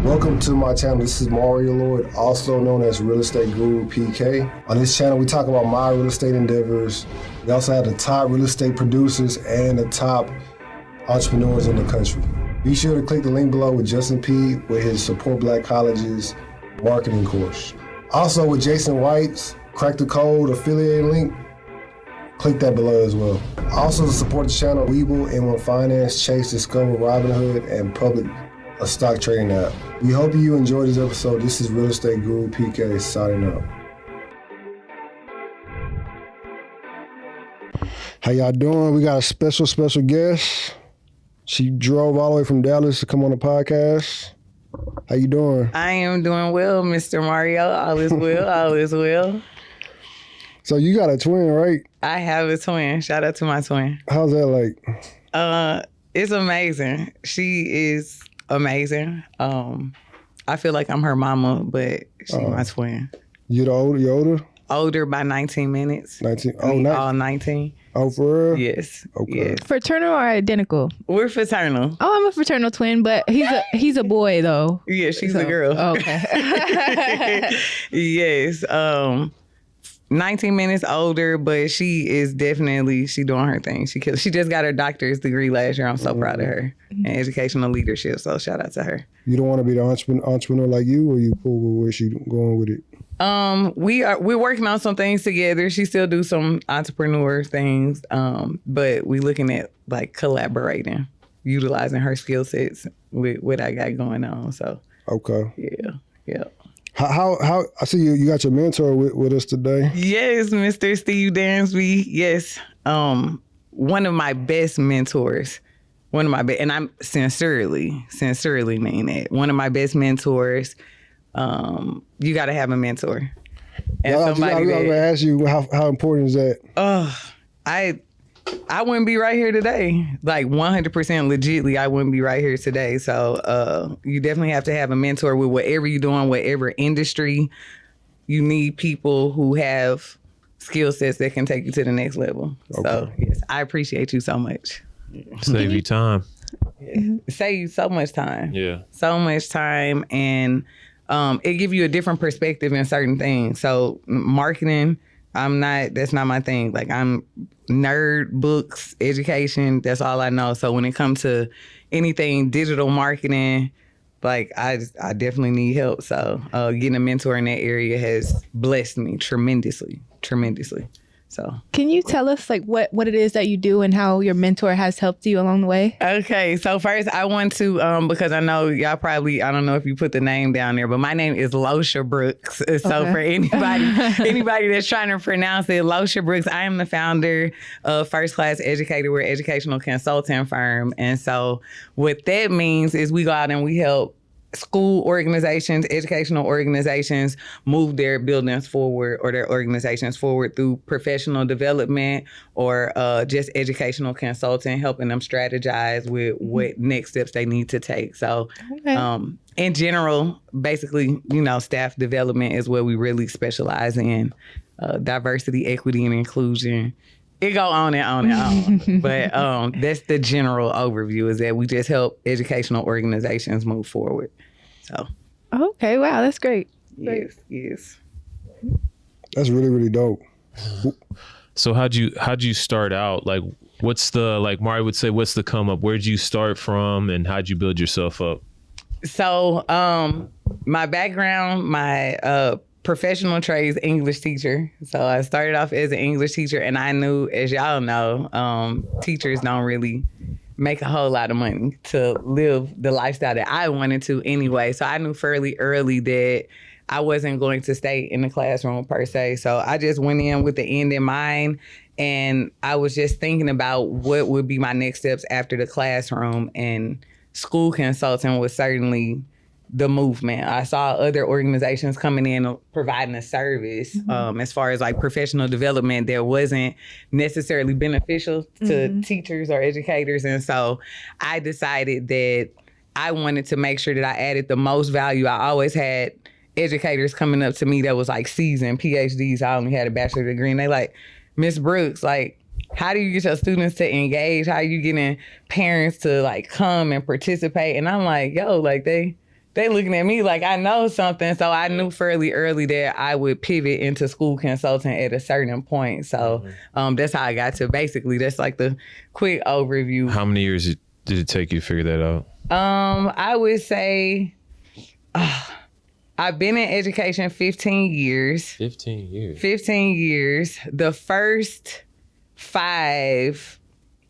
Welcome to my channel. This is Mario Lord, also known as Real Estate Guru PK. On this channel, we talk about my real estate endeavors. We also have the top real estate producers and the top entrepreneurs in the country. Be sure to click the link below with Justin P with his Support Black Colleges marketing course. Also with Jason White's Crack the Code affiliate link, click that below as well. Also to support the channel, Webull, M1 Finance, Chase, Discover, Robinhood, and Public, a stock trading app. We hope you enjoyed this episode. This is Real Estate Guru PK signing out. How y'all doing? We got a special guest. She drove all the way from Dallas to come on the podcast. How you doing? I am doing well, Mr. Mario. All is well, all is well. So you got a twin, right? I have a twin. Shout out to my twin. How's that like? It's amazing. She is amazing. I feel like I'm her mama, but she's my twin. You older? Older by 19 minutes. 19? Oh, all 19. Oh, for real? Yes. Okay. Yes. Fraternal or identical? We're fraternal. Oh, I'm a fraternal twin, but he's a boy though. Yeah, she's a girl. Okay. Yes. 19 minutes older, but she is definitely, she doing her thing. She just got her doctor's degree last year. I'm so proud of her. And educational leadership, so shout out to her. You don't want to be the entrepreneur like you, or you cool with where she going with it? We're working on some things together. She still do some entrepreneur things, but we looking at like collaborating, utilizing her skill sets with what I got going on. So okay. Yeah. How I see you got your mentor with us today. Yes, Mr. Steve Dansby. Yes. One of my best mentors. And I'm sincerely mean it. One of my best mentors. You got to have a mentor. And I was going to ask you how important is that? I wouldn't be right here today. Like 100% legitly, I wouldn't be right here today. So you definitely have to have a mentor with whatever you're doing, whatever industry. You need people who have skill sets that can take you to the next level. Okay. So yes, I appreciate you so much. Save you time. Yeah. Save you so much time. Yeah. So much time, and it gives you a different perspective in certain things. So marketing, that's not my thing. Like I'm nerd, books, education, that's all I know. So when it comes to anything digital marketing, like I definitely need help. So getting a mentor in that area has blessed me tremendously. So can you tell us like what it is that you do and how your mentor has helped you along the way? Okay, so first I want to because I know y'all probably, I don't know if you put the name down there, but my name is Locha Brooks. So for anybody that's trying to pronounce it, Locha Brooks, I am the founder of First Class Educator. We're an educational consulting firm, and so what that means is we go out and we help school organizations, educational organizations move their buildings forward or their organizations forward through professional development or just educational consulting, helping them strategize with what next steps they need to take. So in general, basically, staff development is what we really specialize in. Diversity, equity, and inclusion. It go on and on and on. But that's the general overview, is that we just help educational organizations move forward. So. Okay, wow, that's great. Yes. That's really, really dope. So how'd you start out? Like, what's the, like Mario would say, what's the come up? Where'd you start from and how'd you build yourself up? So my background, my professional trades English teacher. So I started off as an English teacher, and I knew, as y'all know, teachers don't really make a whole lot of money to live the lifestyle that I wanted to anyway. So I knew fairly early that I wasn't going to stay in the classroom per se. So I just went in with the end in mind, and I was just thinking about what would be my next steps after the classroom, and school consulting was certainly the movement. I saw other organizations coming in providing a service as far as like professional development that wasn't necessarily beneficial to teachers or educators. And so I decided that I wanted to make sure that I added the most value. I always had educators coming up to me that was like seasoned PhDs. I only had a bachelor's degree, and they like, Miss Brooks, like, how do you get your students to engage? How are you getting parents to like come and participate? And I'm like, yo, like they looking at me like I know something. So I knew fairly early that I would pivot into school consulting at a certain point. So that's how I got to basically, that's like the quick overview. How many years did it take you to figure that out? I would say I've been in education 15 years. 15 years. 15 years. The first 5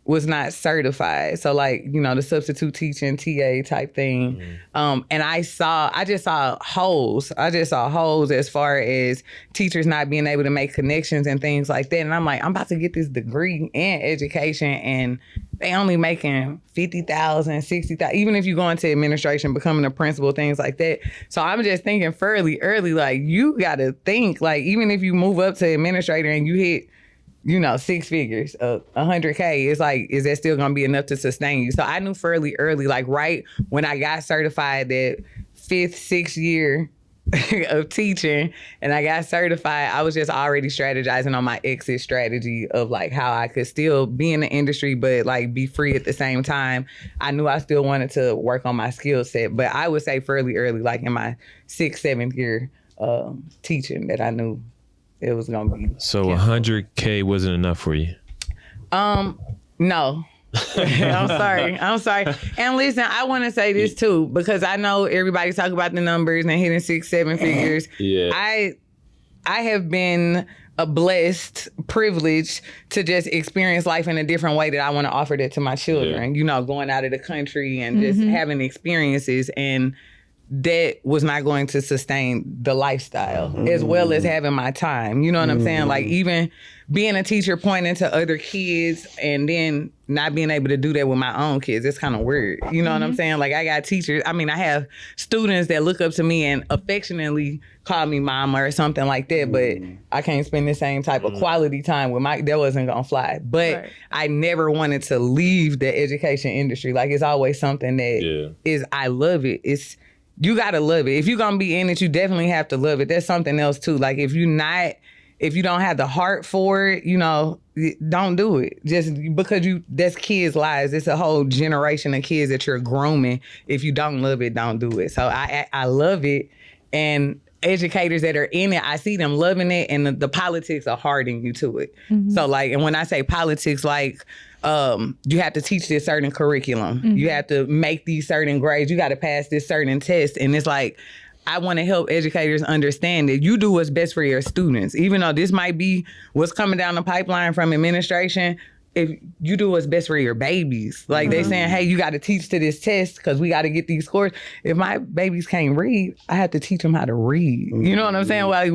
was not certified. So like, you know, the substitute teaching TA type thing. And I just saw holes. I just saw holes as far as teachers not being able to make connections and things like that. And I'm like, I'm about to get this degree in education and they only making 50,000, 60,000, even if you go into administration, becoming a principal, things like that. So I'm just thinking fairly early, like you got to think like, even if you move up to administrator and you hit, you know, 6 figures, 100K, it's like, is that still gonna be enough to sustain you? So I knew fairly early, like right when I got certified, that 5th, 6th year of teaching and I got certified, I was just already strategizing on my exit strategy of like how I could still be in the industry, but like be free at the same time. I knew I still wanted to work on my skill set, but I would say fairly early, like in my 6th, 7th year teaching, that I knew it was gonna be. So 100K wasn't enough for you? No. I'm sorry. And listen, I want to say this too, because I know everybody talk about the numbers and hitting 6, 7 figures. Yeah. I have been blessed, privileged to just experience life in a different way that I want to offer that to my children. Yeah. You know, going out of the country and just having experiences, and that was not going to sustain the lifestyle as well as having my time. You know what I'm saying? Like even being a teacher pointing to other kids and then not being able to do that with my own kids, it's kind of weird. You know what I'm saying? Like I got teachers, I mean, I have students that look up to me and affectionately call me mama or something like that, but I can't spend the same type of quality time with that wasn't gonna fly. But I never wanted to leave the education industry. Like it's always something that is, I love it. You gotta love it. If you're gonna be in it, you definitely have to love it. That's something else too. Like if you don't have the heart for it, you know, don't do it. Just because that's kids' lives. It's a whole generation of kids that you're grooming. If you don't love it, don't do it. So I love it. And educators that are in it, I see them loving it, and the politics are hardening you to it. So like, and when I say politics, like, you have to teach this certain curriculum. You have to make these certain grades. You got to pass this certain test. And it's like, I want to help educators understand that you do what's best for your students. Even though this might be what's coming down the pipeline from administration, if you do what's best for your babies. Like they saying, hey, you got to teach to this test because we got to get these scores. If my babies can't read, I have to teach them how to read. You know what I'm saying? Like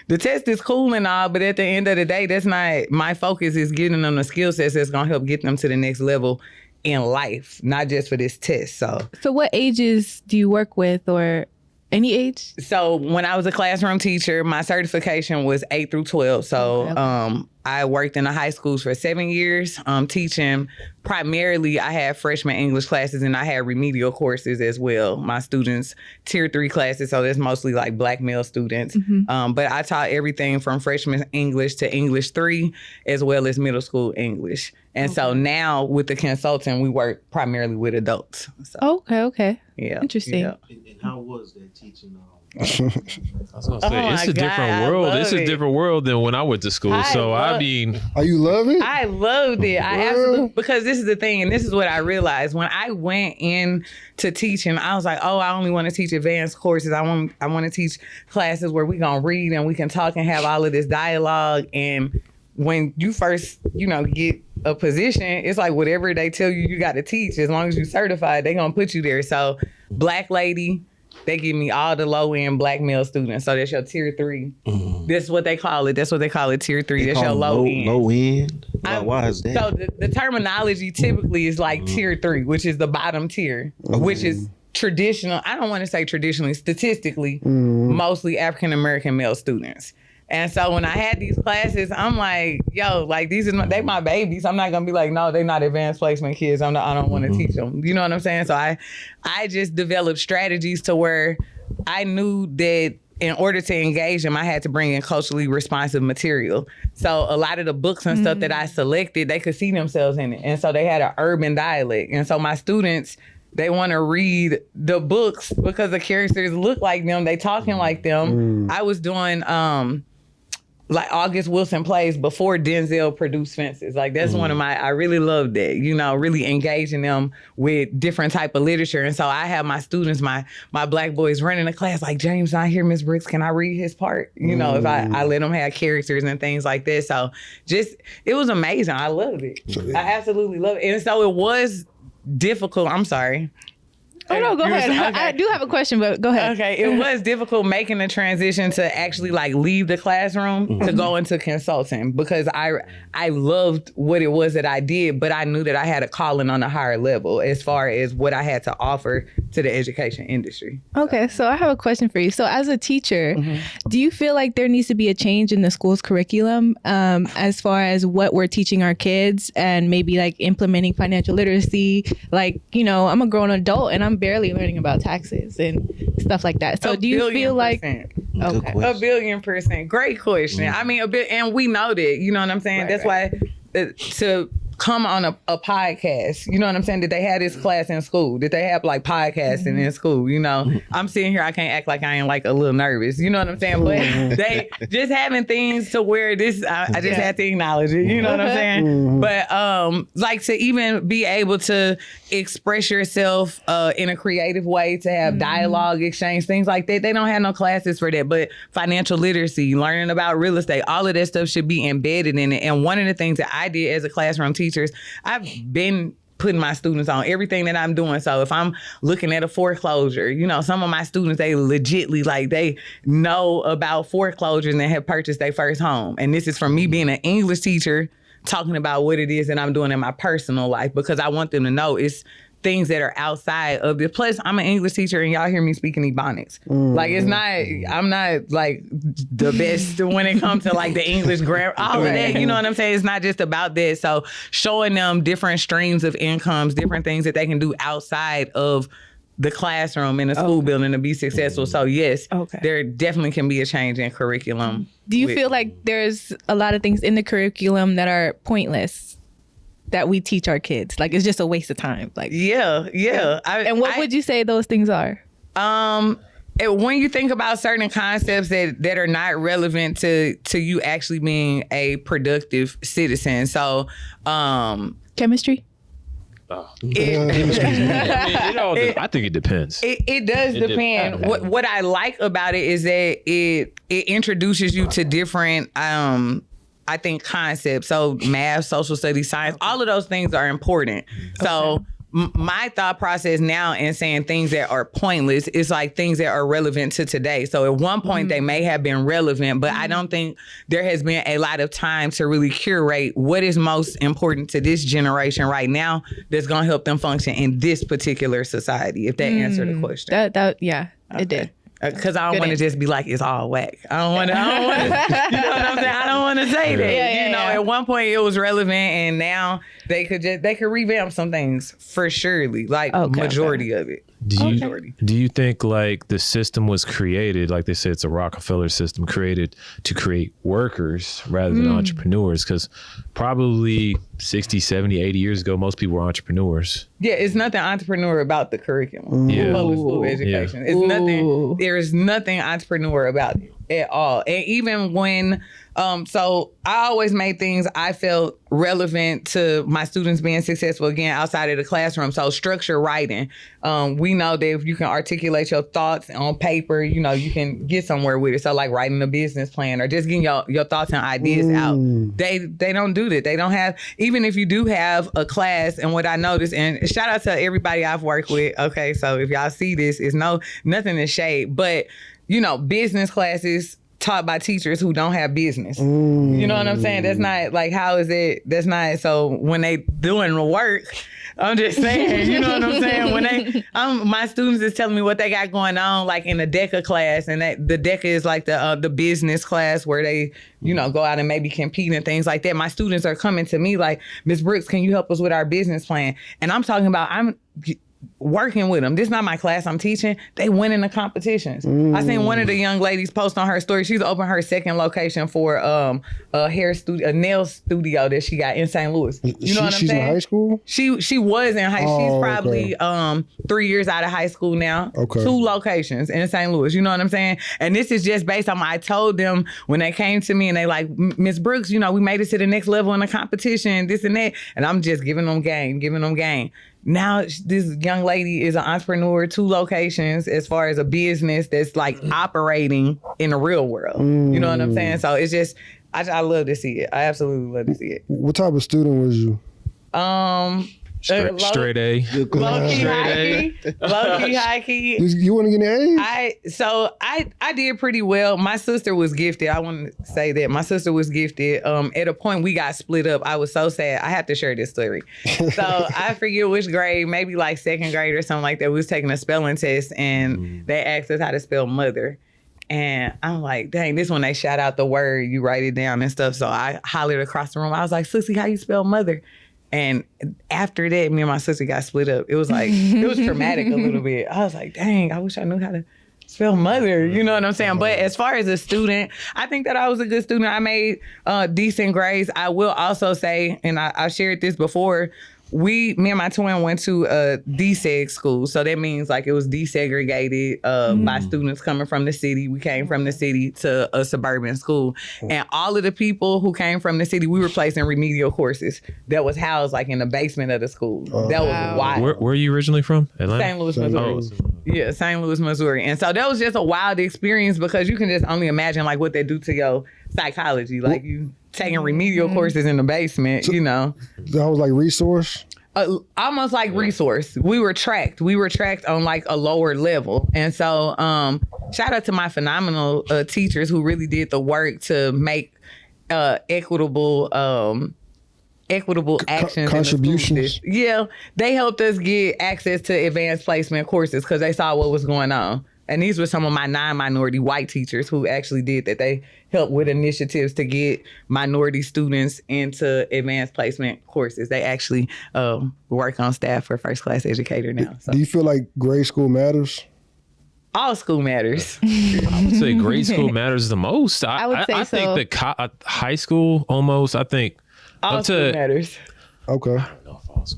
the test is cool and all, but at the end of the day, that's not, my focus is getting them the skill sets that's going to help get them to the next level in life, not just for this test. So what ages do you work with, or any age? So when I was a classroom teacher, my certification was 8 through 12. So I worked in the high schools for 7 years, teaching primarily. I had freshman English classes and I had remedial courses as well. My students, tier 3 classes, so that's mostly like Black male students. But I taught everything from freshman English to English 3, as well as middle school English. And so now with the consultant, we work primarily with adults. So, okay. Yeah. Interesting. And how was that teaching? I was gonna say, it's a different world. It's a different world than when I went to school. I mean, oh, you love it? I loved it. I absolutely, because this is the thing, and this is what I realized when I went into teaching. I was like, oh, I only want to teach advanced courses. I want to teach classes where we gonna read and we can talk and have all of this dialogue. And when you first, get a position, it's like whatever they tell you got to teach. As long as you're certified, they gonna put you there. So, Black lady. They give me all the low-end Black male students. So that's your tier 3. That's what they call it. Tier 3. That's your low end. Low end? Why is that? So the terminology typically is like tier 3, which is the bottom tier, which is traditional. I don't want to say traditionally, statistically, mostly African-American male students. And so when I had these classes, I'm like, yo, like they my babies. I'm not gonna be like, no, they're not advanced placement kids. I don't want to teach them. You know what I'm saying? So I just developed strategies to where I knew that in order to engage them, I had to bring in culturally responsive material. So a lot of the books and stuff that I selected, they could see themselves in it. And so they had an urban dialect. And so my students, they want to read the books because the characters look like them, they talking like them. I was doing like August Wilson plays before Denzel produced Fences. Like that's one of I really loved it, really engaging them with different type of literature. And so I have my students, my black boys running the class like, James not here, Miss Brooks, can I read his part? If I let them have characters and things like this. So it was amazing. I loved it. I absolutely love it. And so it was difficult. I'm sorry. Oh, no, go ahead. Okay. I do have a question, but go ahead. Okay. It was difficult making the transition to actually like leave the classroom to go into consulting because I loved what it was that I did, but I knew that I had a calling on a higher level as far as what I had to offer to the education industry. Okay. So I have a question for you. So as a teacher, do you feel like there needs to be a change in the school's curriculum as far as what we're teaching our kids and maybe like implementing financial literacy? Like, I'm a grown adult and I'm barely learning about taxes and stuff like that. So do you feel like okay, 1,000,000,000%. Great question. I mean, and we know that, you know what I'm saying? That's why to come on a podcast, you know what I'm saying? Did they have this class in school? Did they have like podcasting in school? I'm sitting here, I can't act like I ain't like a little nervous, you know what I'm saying? But they just having things to where this, I just had to acknowledge it, you know what I'm saying? But like to even be able to express yourself in a creative way, to have dialogue, exchange, things like that. They don't have no classes for that, but financial literacy, learning about real estate, all of that stuff should be embedded in it. And one of the things that I did as a classroom teacher, I've been putting my students on everything that I'm doing. So if I'm looking at a foreclosure, some of my students, they legitly they know about foreclosures and have purchased their first home. And this is from me being an English teacher talking about what it is that I'm doing in my personal life, because I want them to know it's things that are outside of it. Plus, I'm an English teacher and y'all hear me speaking Ebonics. Like, I'm not like the best when it comes to like the English grammar, all of that, you know what I'm saying? It's not just about that. So showing them different streams of incomes, different things that they can do outside of the classroom in a school building to be successful. So yes, there definitely can be a change in curriculum. Do you feel like there's a lot of things in the curriculum that are pointless that we teach our kids? Like, it's just a waste of time. Like, yeah. And what would you say those things are? When you think about certain concepts that are not relevant to you actually being a productive citizen. So, chemistry. I think it depends. It does depend. What I like about it is that it introduces you to different I think concepts. So math, social studies, science, all of those things are important. So my thought process now in saying things that are pointless is like things that are relevant to today. So at one point they may have been relevant, but I don't think there has been a lot of time to really curate what is most important to this generation right now that's going to help them function in this particular society, if that answered the question. It did. Because I don't want to just be like, it's all whack. I don't want to, you know what I'm saying? I don't want to say that. At one point it was relevant, and now they could revamp some things for surely, like majority of it. Do you think like the system was created, like they said, it's a Rockefeller system created to create workers rather than entrepreneurs? Because probably 60, 70, 80 years ago, most people were entrepreneurs. Yeah, it's nothing entrepreneur about the curriculum. Public school education. It's nothing. There is nothing entrepreneur about it at all. And even when, so I always made things I felt relevant to my students being successful, again, outside of the classroom. So structure writing. We know that if you can articulate your thoughts on paper, you can get somewhere with it. So like writing a business plan or just getting your thoughts and ideas out. They don't do that. They don't have, even if you do have a class, and what I noticed, and shout out to everybody I've worked with. Okay, so if y'all see this, it's nothing to shade, but business classes taught by teachers who don't have business. You know what I'm saying? That's not like, how is it? That's not, so when they doing the work, I'm just saying, you know what I'm saying? When my students is telling me what they got going on, like in the DECA class, and the DECA is like the business class where they, go out and maybe compete and things like that. My students are coming to me like, Ms. Brooks, can you help us with our business plan? And I'm talking about, working with them. This is not my class I'm teaching. They win in the competitions. I seen one of the young ladies post on her story. She's opened her second location for a nail studio that she got in St. Louis. You know what I'm She's saying? in high school? She was in high school. She's Oh, probably okay. 3 years out of high school now. Okay. 2 locations in St. Louis. You know what I'm saying? And this is just based on I told them when they came to me and they like, Miss Brooks, you know, we made it to the next level in the competition, this and that. And I'm just giving them game. Now this young lady is an entrepreneur, 2 locations as far as a business that's like operating in the real world. You know what I'm saying? So it's just, I love to see it. I absolutely love to see it. What type of student was you? Straight A. Low-key, high-key. You want to get an A? I did pretty well. My sister was gifted. I want to say that. My sister was gifted. At a point, we got split up. I was so sad. I have to share this story. So I forget which grade, maybe like 2nd grade or something like that. We was taking a spelling test, and they asked us how to spell mother. And I'm like, dang, this one they shout out the word, you write it down and stuff. So I hollered across the room. I was like, Sissy, how you spell mother? And after that, me and my sister got split up. It was like, it was traumatic a little bit. I was like, dang, I wish I knew how to spell mother. You know what I'm saying? But as far as a student, I think that I was a good student. I made decent grades. I will also say, and I shared this before, me and my twin went to a deseg school. So that means like it was desegregated by students coming from the city. We came from the city to a suburban school. And all of the people who came from the city, we were placed in remedial courses that was housed like in the basement of the school. That was wild. Where are you originally from? Atlanta? St. Louis, Missouri. Yeah, St. Louis, Missouri. And so that was just a wild experience because you can just only imagine like what they do to your psychology. Like you taking remedial courses in the basement, you know. That was like resource? Almost like resource. We were tracked on like a lower level. And so shout out to my phenomenal teachers who really did the work to make equitable actions. Contributions. Yeah, they helped us get access to advanced placement courses because they saw what was going on. And these were some of my non-minority white teachers who actually did that. They helped with initiatives to get minority students into advanced placement courses. They actually work on staff for First Class Educator now. So. Do you feel like grade school matters? All school matters. I would say grade school matters the most. I would say I so. think high school almost, I think. All school matters. Okay.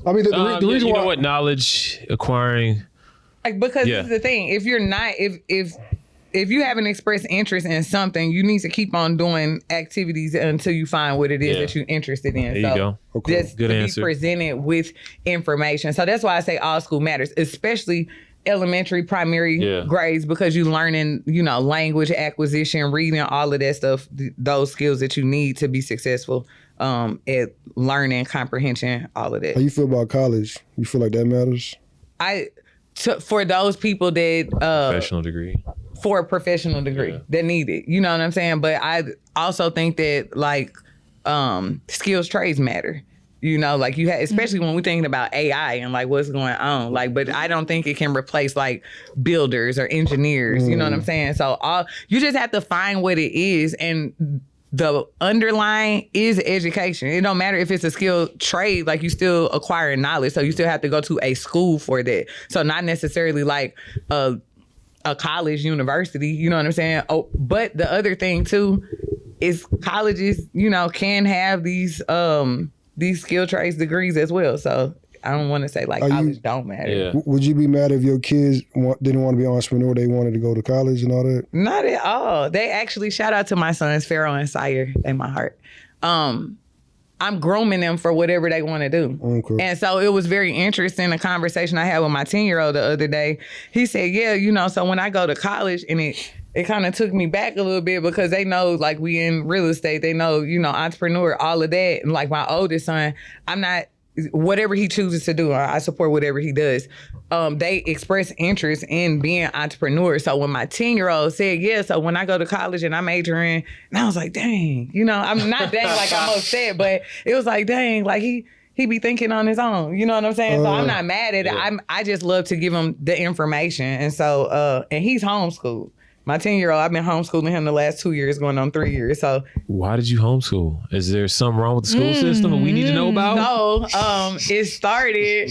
I mean, the reason you why... know what, knowledge acquiring... Like, because this is the thing. If you're not, if you haven't expressed interest in something, you need to keep on doing activities until you find what it is that you're interested in. There you go. Okay. Just Good to answer. be presented with information. So that's why I say all school matters, especially elementary, primary grades, because you're learning, you know, language acquisition, reading, all of that stuff, those skills that you need to be successful at learning, comprehension, all of that. How you feel about college? You feel like that matters? For those people that Professional degree. For a professional degree that need it, you know what I'm saying? But I also think that like skills trades matter. You know, like you have, especially when we're thinking about AI and like what's going on. Like, but I don't think it can replace like builders or engineers. You know what I'm saying? So you just have to find what it is, and the underlying is education. It don't matter if it's a skilled trade, like you still acquiring knowledge. So you still have to go to a school for that. So not necessarily like a college, university, you know what I'm saying? Oh, but the other thing too is colleges, you know, can have these skilled trades degrees as well. So I don't want to say like college don't matter. Yeah. Would you be mad if your kids didn't want to be an entrepreneur, they wanted to go to college and all that? Not at all. They actually, shout out to my sons, Pharaoh and Sire, they my heart. I'm grooming them for whatever they want to do. Okay. And so it was very interesting, a conversation I had with my 10-year-old the other day. He said, yeah, you know, so when I go to college, and it kind of took me back a little bit because they know like we in real estate, they know, you know, entrepreneur, all of that. And like my oldest son, I'm not, whatever he chooses to do, I support whatever he does. They express interest in being entrepreneurs. So when my 10-year-old said, yeah, so when I go to college and I major in, and I was like, dang, you know, I'm not dang like I'm upset, but it was like, dang, like he be thinking on his own. You know what I'm saying? So I'm not mad at it. I just love to give him the information. And so, and he's homeschooled. My 10-year-old, I've been homeschooling him the last 2 years, going on 3 years. So why did you homeschool? Is there something wrong with the school system that we need to know about? No, it started.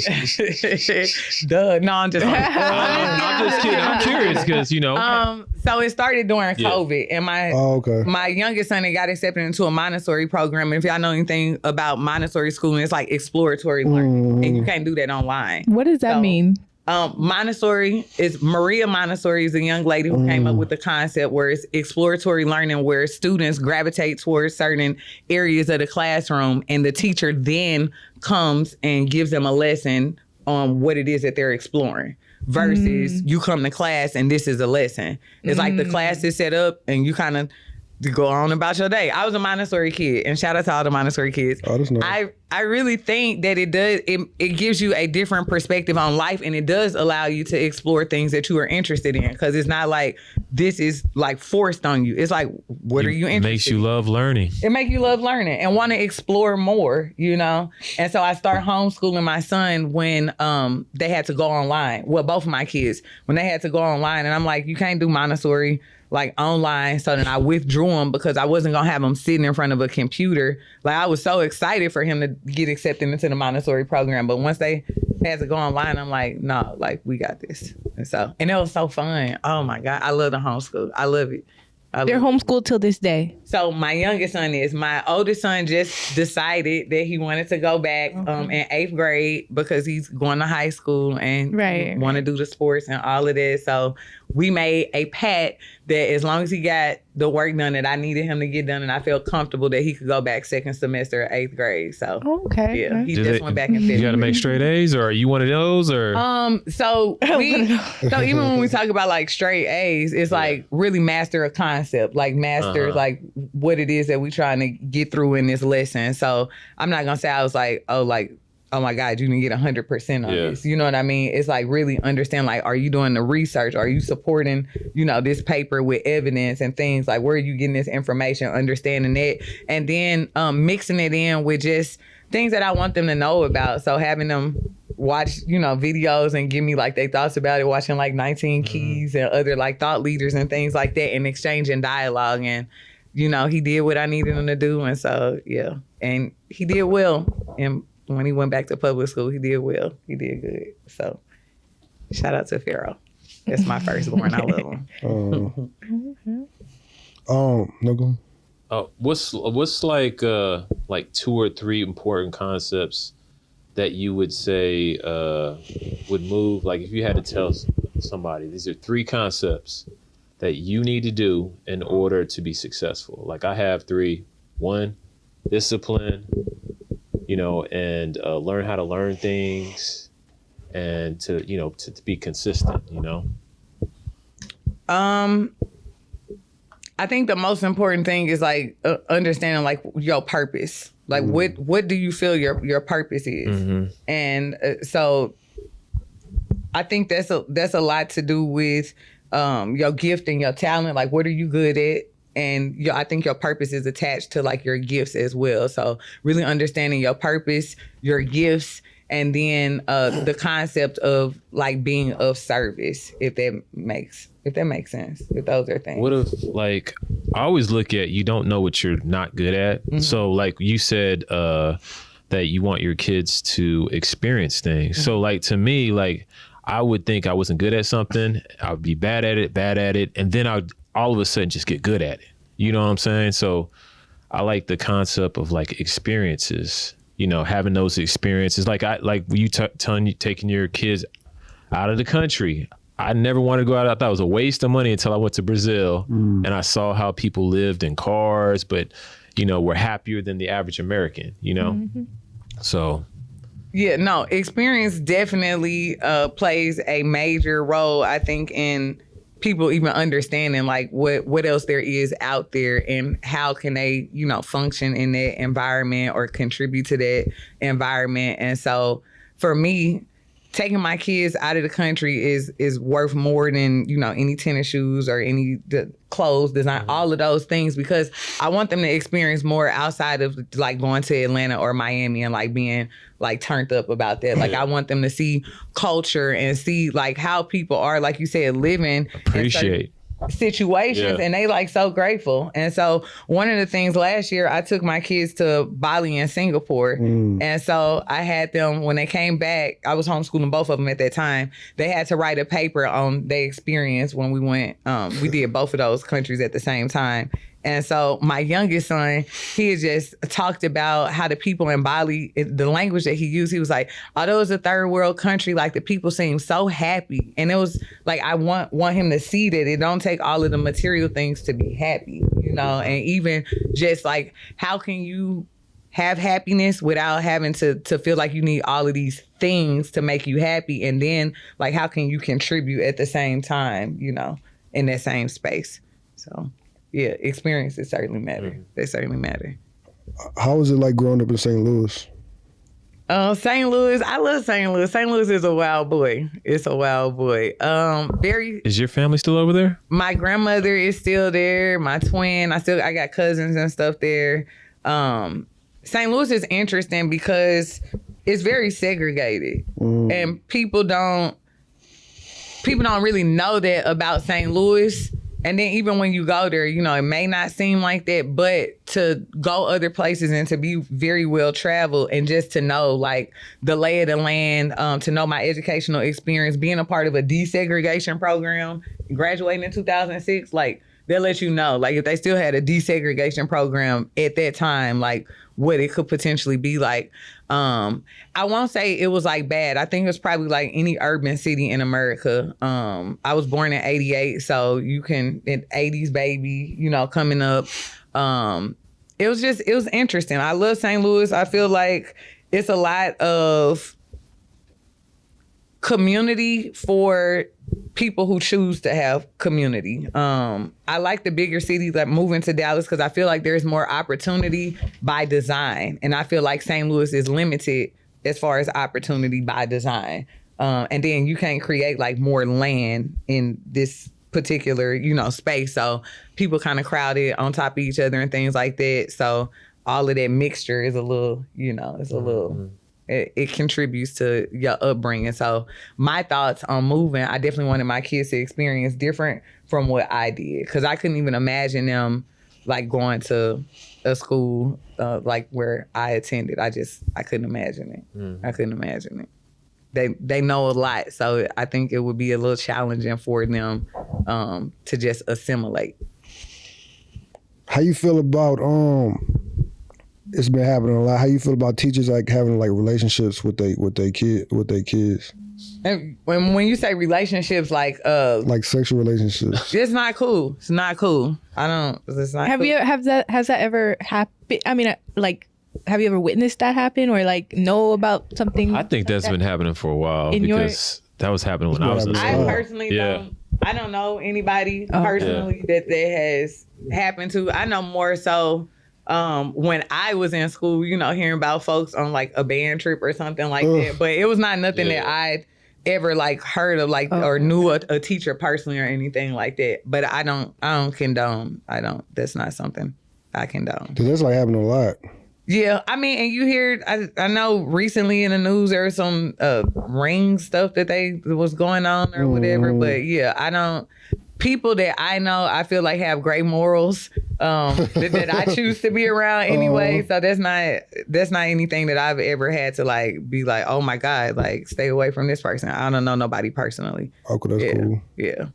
Duh. No, I'm just. I'm just kidding. I'm curious because So it started during COVID, and my youngest son had got accepted into a Montessori program. And if y'all know anything about Montessori schooling, it's like exploratory learning, and you can't do that online. What does that mean? Montessori is Maria Montessori is a young lady who came up with the concept where it's exploratory learning, where students gravitate towards certain areas of the classroom, and the teacher then comes and gives them a lesson on what it is that they're exploring. Versus you come to class and this is a lesson. It's like the class is set up and you kind of go on about your day. I was a Montessori kid, and shout out to all the Montessori kids. Oh, that's nice. I really think that it gives you a different perspective on life, and it does allow you to explore things that you are interested in, because it's not like this is like forced on you. It's like, what are you interested in? It makes you love learning. It makes you love learning and want to explore more, And so I started homeschooling my son when they had to go online. Well, both of my kids, when they had to go online, and I'm like, you can't do Montessori like online. So then I withdrew him because I wasn't gonna have him sitting in front of a computer. Like, I was so excited for him to get accepted into the Montessori program, but once they had to go online, I'm like, no, like, we got this. And it was so fun. Oh my God, I love the homeschool. I love it. They're homeschooled till this day. So my youngest son is. My oldest son just decided that he wanted to go back in 8th grade because he's going to high school and want to do the sports and all of this. So we made a pact that as long as he got the work done that I needed him to get done, and I felt comfortable that he could go back second semester of 8th grade. So he just went back in 5th. You got to make straight A's, or are you one of those? Or so even when we talk about like straight A's, it's like really master a concept, like master like what it is that we trying to get through in this lesson. So I'm not gonna say I was like, oh my God, you need to get 100% on this. You know what I mean? It's like really understand, like, are you doing the research? Are you supporting, this paper with evidence and things? Like, where are you getting this information, understanding it? And then mixing it in with just things that I want them to know about. So having them watch, videos and give me like their thoughts about it, watching like 19 Keys and other like thought leaders and things like that, and exchanging dialogue. And, he did what I needed him to do. And so, and he did well. And when he went back to public school, he did well. He did good. So shout out to Pharaoh. That's my firstborn. I love him. No, go. What's like 2 or 3 important concepts that you would say would move? Like, if you had to tell somebody, these are 3 concepts that you need to do in order to be successful. Like, I have 3. 1, discipline, and learn how to learn things, and to be consistent, I think the most important thing is like understanding like your purpose. Like what do you feel your purpose is? And so I think that's a lot to do with your gift and your talent. Like, what are you good at? And I think your purpose is attached to like your gifts as well. So really understanding your purpose, your gifts, and then the concept of like being of service, if that makes sense. If those are things. What if, like, I always look at, you don't know what you're not good at. So like you said that you want your kids to experience things. So like, to me, like, I would think I wasn't good at something, I would be bad at it, and then I'd all of a sudden just get good at it. You know what I'm saying? So I like the concept of like experiences, having those experiences. Like you taking your kids out of the country. I never wanted to go out. I thought it was a waste of money until I went to Brazil and I saw how people lived in cars, but, were happier than the average American, So. Yeah, no, experience definitely plays a major role, I think, in people even understanding like what else there is out there and how can they, function in that environment or contribute to that environment. And so for me, taking my kids out of the country is worth more than, any tennis shoes or any clothes, design, all of those things, because I want them to experience more outside of like going to Atlanta or Miami and like being like turned up about that. Like, I want them to see culture and see like how people are, like you said, living. Appreciate. situations and they like so grateful. And so one of the things last year, I took my kids to Bali and Singapore. And so I had them, when they came back, I was homeschooling both of them at that time. They had to write a paper on their experience when we went, we did both of those countries at the same time. And so my youngest son, he had just talked about how the people in Bali, the language that he used, he was like, although it's a third world country, like the people seem so happy. And it was like, I want him to see that it don't take all of the material things to be happy, you know, and even just like, how can you have happiness without having to feel like you need all of these things to make you happy? And then like, how can you contribute at the same time, you know, in that same space? So. Yeah, experiences certainly matter. They certainly matter. How was it like growing up in St. Louis? St. Louis, I love St. Louis. St. Louis is a wild boy. It's a wild boy. Is your family still over there? My grandmother is still there. My twin, I got cousins and stuff there. St. Louis is interesting because it's very segregated, and people don't really know that about St. Louis. And then even when you go there, you know, it may not seem like that, but to go other places and to be very well traveled and just to know like the lay of the land, to know my educational experience, being a part of a desegregation program, graduating in 2006, like they'll let you know, like if they still had a desegregation program at that time, like what it could potentially be like. I won't say it was like bad. I think it was probably like any urban city in America. I was born in 88, so you can, in 80s baby, you know, coming up. It was interesting. I love St. Louis. I feel like it's a lot of community for people who choose to have community. I like the bigger cities, like moving to Dallas, because I feel like there's more opportunity by design. And I feel like St. Louis is limited as far as opportunity by design. And then you can't create like more land in this particular, you know, space. So people kind of crowded on top of each other and things like that. So all of that mixture is a little, you know, it's a little... It contributes to your upbringing. So my thoughts on moving, I definitely wanted my kids to experience different from what I did. Because I couldn't even imagine them like going to a school like where I attended. I couldn't imagine it. I couldn't imagine it. They know a lot. So I think it would be a little challenging for them to just assimilate. How you feel about it's been happening a lot. How you feel about teachers like having like relationships with their kids? And when you say relationships, like sexual relationships, it's not cool. It's not cool. It's not. Has that ever happened? I mean, like, have you ever witnessed that happen or like know about something? I think that's been happening for a while because that was happening when I was in school. I personally don't know anybody personally that has happened to. I know more so. When I was in school, you know, hearing about folks on like a band trip or something like that, but it was not nothing that I'd ever like heard of like or knew a teacher personally or anything like that. But I don't condone. That's not something I condone. Cause that's like happening a lot. Yeah, I mean, and you hear, I know recently in the news there was some ring stuff that was going on or whatever, but yeah, I don't. People that I know, I feel like have great morals that I choose to be around anyway. So that's not anything that I've ever had to like be like, oh my God, like stay away from this person. I don't know nobody personally. Okay, that's cool. Yeah.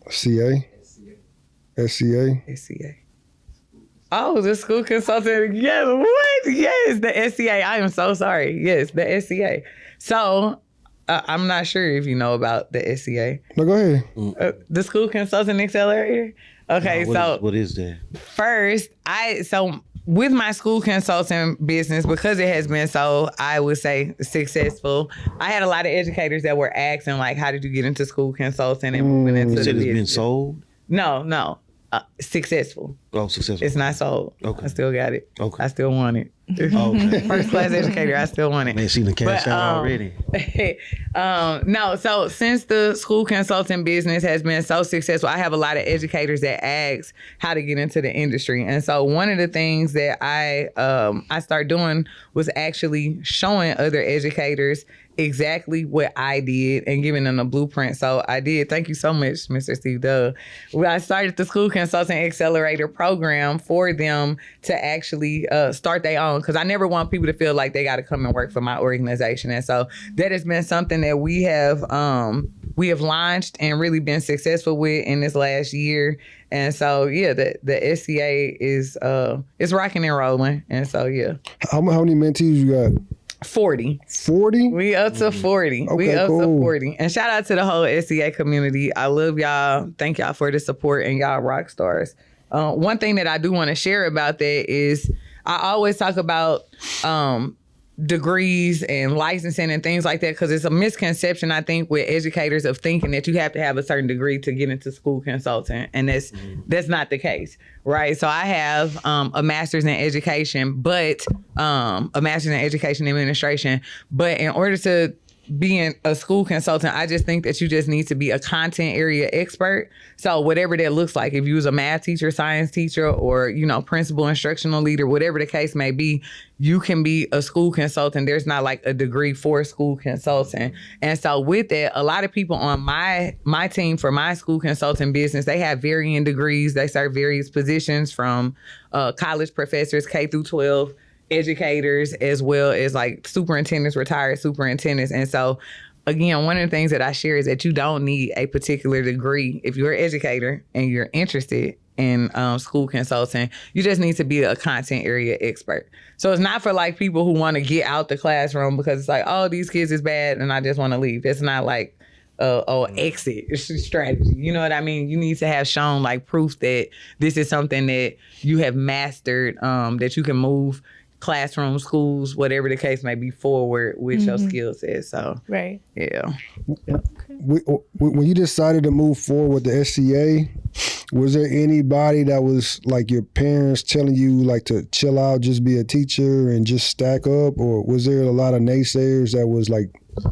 CA? SCA? Oh, the school consultant. Yes, what? Yes, the SCA. I am so sorry. Yes, the SCA. So I'm not sure if you know about the SCA. No, go ahead. The School Consultant Accelerator. Okay, no, what is that? First, with my school consulting business, because it has been so, I would say, successful, I had a lot of educators that were asking, like, how did you get into school consulting and moving into the business? It's been sold? No. Successful. Oh, successful. It's not sold. Okay. I still got it. Okay. I still want it. Okay. First class educator, I still want it. Man, seen the cash out already. No, so since the school consulting business has been so successful, I have a lot of educators that ask how to get into the industry. And so one of the things that I started doing was actually showing other educators exactly what I did and giving them a blueprint. So I did. Thank you so much, Mr. Steve Dove. I started the School Consulting Accelerator program for them to actually start their own, because I never want people to feel like they got to come and work for my organization. And so that has been something that we have launched and really been successful with in this last year. And so, yeah, the SCA is rocking and rolling. And so, yeah. How many mentees you got? 40. 40? We up to 40. Okay, we up cool. to 40. And shout out to the whole SCA community. I love y'all. Thank y'all for the support, and y'all rock stars. One thing that I do want to share about that is I always talk about degrees and licensing and things like that, because it's a misconception, I think, with educators of thinking that you have to have a certain degree to get into school consulting, and that's not the case, right? So I have a master's in education, but a master's in education administration, but in order to being a school consultant, I just think that you just need to be a content area expert. So whatever that looks like, if you was a math teacher, science teacher, or, principal, instructional leader, whatever the case may be, you can be a school consultant. There's not like a degree for school consulting. And so with that, a lot of people on my team for my school consulting business, they have varying degrees. They serve various positions, from college professors, K through 12, educators, as well as like superintendents, retired superintendents. And so again, one of the things that I share is that you don't need a particular degree. If you're an educator and you're interested in school consulting, you just need to be a content area expert. So it's not for like people who want to get out the classroom because it's like, oh, these kids is bad and I just want to leave. It's not like exit strategy. You know what I mean? You need to have shown like proof that this is something that you have mastered, that you can move classroom, schools, whatever the case may be, forward with your skill set. So, right. Yeah. When you decided to move forward with the SCA, was there anybody that was like your parents telling you like to chill out, just be a teacher and just stack up? Or was there a lot of naysayers that was like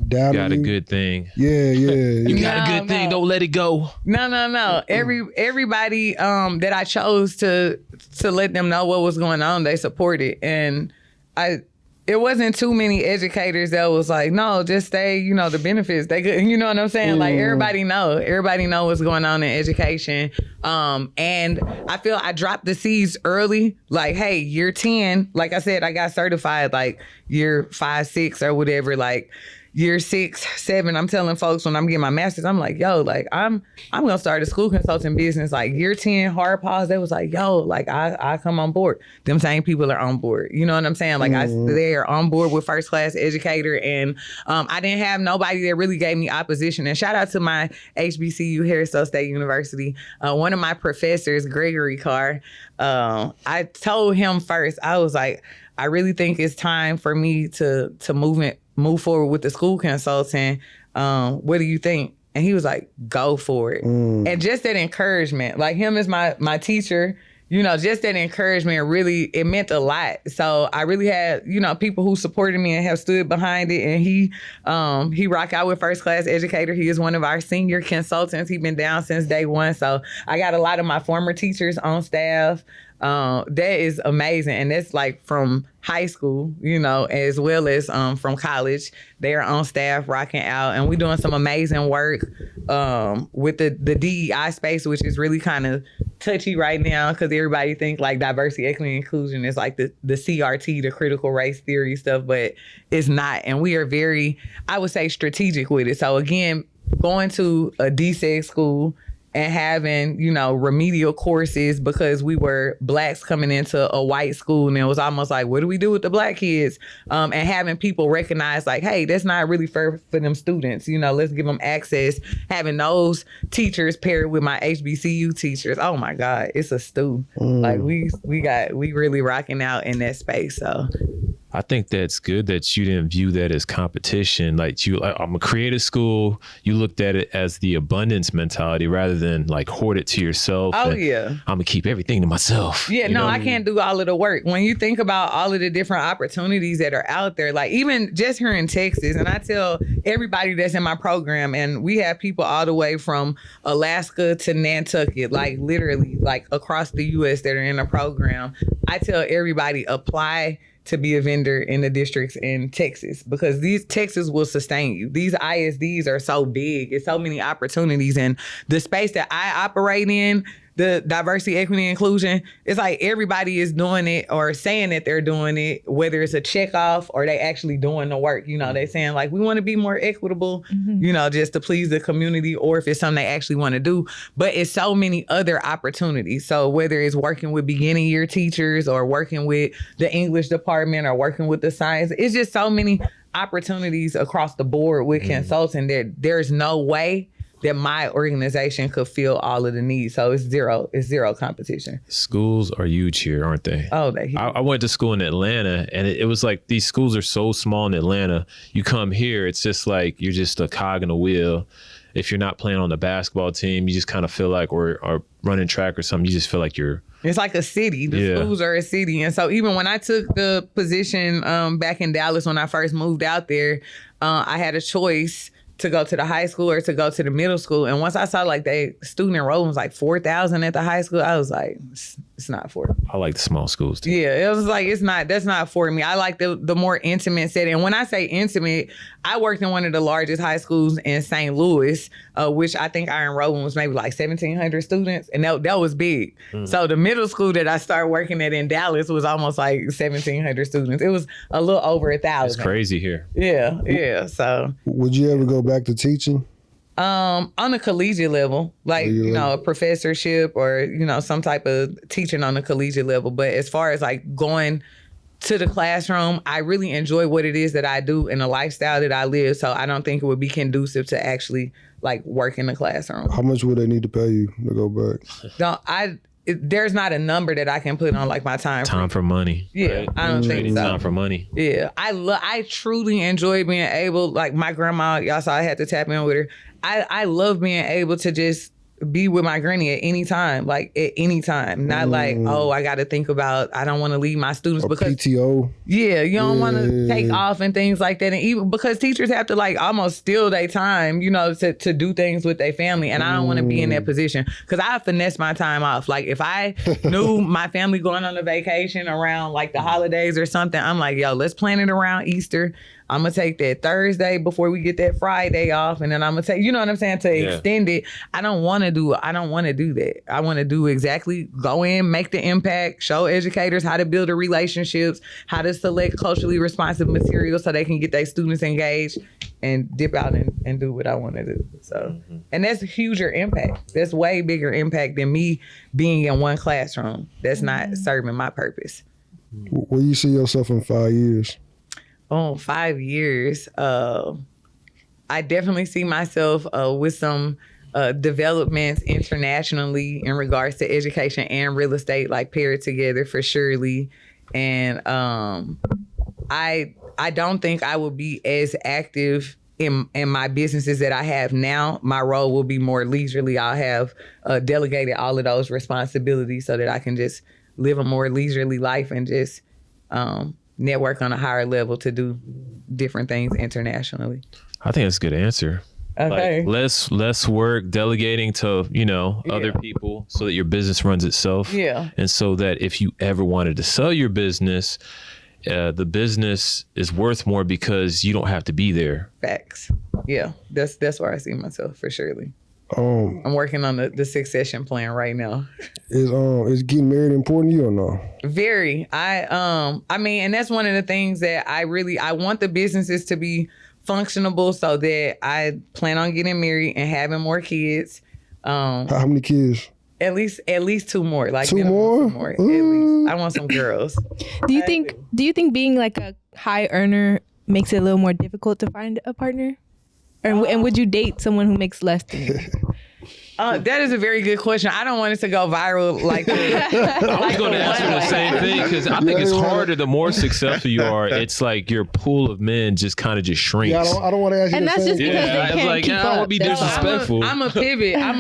doubting got a you? good thing. Yeah. You got a good thing. Don't let it go. No. Everybody that I chose to let them know what was going on, they supported. And it wasn't too many educators that was like, no, just stay, the benefits. They good, you know what I'm saying? Like everybody know what's going on in education. And I feel I dropped the seeds early, like, hey, year 10, like I said, I got certified like year 5, 6 or whatever, like year 6, 7, I'm telling folks when I'm getting my master's, I'm like, yo, like I'm gonna start a school consulting business. Like year 10, hard pause, they was like, yo, like I come on board. Them same people are on board. You know what I'm saying? Like they are on board with First Class Educator, and I didn't have nobody that really gave me opposition. And shout out to my HBCU, Harrisville State University. One of my professors, Gregory Carr, I told him first, I was like, I really think it's time for me to move forward with the school consulting. What do you think? And he was like, go for it. And just that encouragement, like him as my teacher, just that encouragement really, it meant a lot. So I really had, people who supported me and have stood behind it. And he rock out with First Class Educator. He is one of our senior consultants. He's been down since day one. So I got a lot of my former teachers on staff. That is amazing. And that's like from high school, as well as from college. They're on staff rocking out, and we're doing some amazing work with the DEI space, which is really kind of touchy right now because everybody think like diversity, equity, and inclusion is like the CRT, the critical race theory stuff, but it's not. And we are very, I would say, strategic with it. So again, going to a DSEG school and having, remedial courses because we were blacks coming into a white school, and it was almost like, what do we do with the black kids? And having people recognize like, hey, that's not really fair for them students. Let's give them access. Having those teachers paired with my HBCU teachers, oh my God, it's a stew. Like we really rocking out in that space. So I think that's good that you didn't view that as competition. Like I'm a creative school. You looked at it as the abundance mentality rather than like hoard it to yourself. Oh yeah. I'm gonna keep everything to myself. Yeah, I can't do all of the work. When you think about all of the different opportunities that are out there, like even just here in Texas, and I tell everybody that's in my program, and we have people all the way from Alaska to Nantucket, like literally like across the US that are in the program. I tell everybody, apply to be a vendor in the districts in Texas, because Texas will sustain you. These ISDs are so big. It's so many opportunities, and the space that I operate in, the diversity, equity, inclusion, it's like everybody is doing it or saying that they're doing it, whether it's a check off or they actually doing the work. You know, they saying like, we want to be more equitable, you know, just to please the community, or if it's something they actually want to do. But it's so many other opportunities. So whether it's working with beginning year teachers or working with the English department or working with the science, it's just so many opportunities across the board with consulting that there's no way that my organization could fill all of the needs. So it's zero competition. Schools are huge here, aren't they? Oh, they huge. I went to school in Atlanta, and it was like, these schools are so small in Atlanta. You come here, it's just like you're just a cog in a wheel. If you're not playing on the basketball team, you just kind of feel like, or running track or something, you just feel like you're... It's like a city. The schools are a city. And so even when I took the position back in Dallas, when I first moved out there, I had a choice to go to the high school or to go to the middle school. And once I saw like they student enrollment was like 4,000 at the high school, I was like, it's not for me. I like the small schools too. Yeah, it was like, that's not for me. I like the more intimate setting. And when I say intimate, I worked in one of the largest high schools in St. Louis, which I think our enrollment was maybe like 1,700 students. And that was big. So the middle school that I started working at in Dallas was almost like 1,700 students. It was a little over 1,000. It's crazy here. Yeah. So Would you ever go back to teaching? on a collegiate level, like, you know, a professorship or, you know, some type of teaching on a collegiate level. But as far as like going to the classroom, I really enjoy what it is that I do and the lifestyle that I live. So I don't think it would be conducive to actually like work in the classroom. How much would they need to pay you to go back? There's not a number that I can put on like my time. Time for money. Yeah, right? I don't think Trading so. time for money. Yeah, I truly enjoy being able, like my grandma, y'all saw I had to tap in with her. I love being able to just be with my granny at any time, like at any time. Not like, oh, I got to think about, I don't want to leave my students Or because PTO? Yeah, you don't want to take off and things like that. And even because teachers have to like almost steal their time, you know, to do things with their family. And I don't want to be in that position because I finesse my time off. Like if I knew my family going on a vacation around like the holidays or something, I'm like, yo, let's plan it around Easter. I'm going to take that Thursday before we get that Friday off. And then I'm going to take, you know what I'm saying, to extend it. I don't want to do that. I want to do exactly, go in, make the impact, show educators how to build the relationships, how to select culturally responsive material so they can get their students engaged and dip out and do what I want to do. So, and that's a huger impact. That's way bigger impact than me being in one classroom. That's not serving my purpose. Where you see yourself in 5 years? 5 years. I definitely see myself with some developments internationally in regards to education and real estate, like paired together for surely. And I don't think I will be as active in my businesses that I have now. My role will be more leisurely. I'll have delegated all of those responsibilities so that I can just live a more leisurely life and just network on a higher level to do different things internationally. I think that's a good answer. Okay. Like less work, delegating to, you know, other people so that your business runs itself. Yeah. And so that if you ever wanted to sell your business, the business is worth more because you don't have to be there. Facts. Yeah. That's where I see myself for surely. I'm working on the succession plan right now. Is getting married important to you or no? Very. I mean, and that's one of the things that I want the businesses to be functionable so that I plan on getting married and having more kids. How many kids? At least 2 more. Like 2 more? 2 more. At least. I want some girls. Do you think being like a high earner makes it a little more difficult to find a partner? And would you date someone who makes less than you? That is a very good question. I don't want it to go viral like that. I was going to answer the same thing because I think it's harder the more successful you are. It's like your pool of men just kind of just shrinks. Yeah, I don't want to ask you. And that's just because they can't keep I don't want to be disrespectful. I'm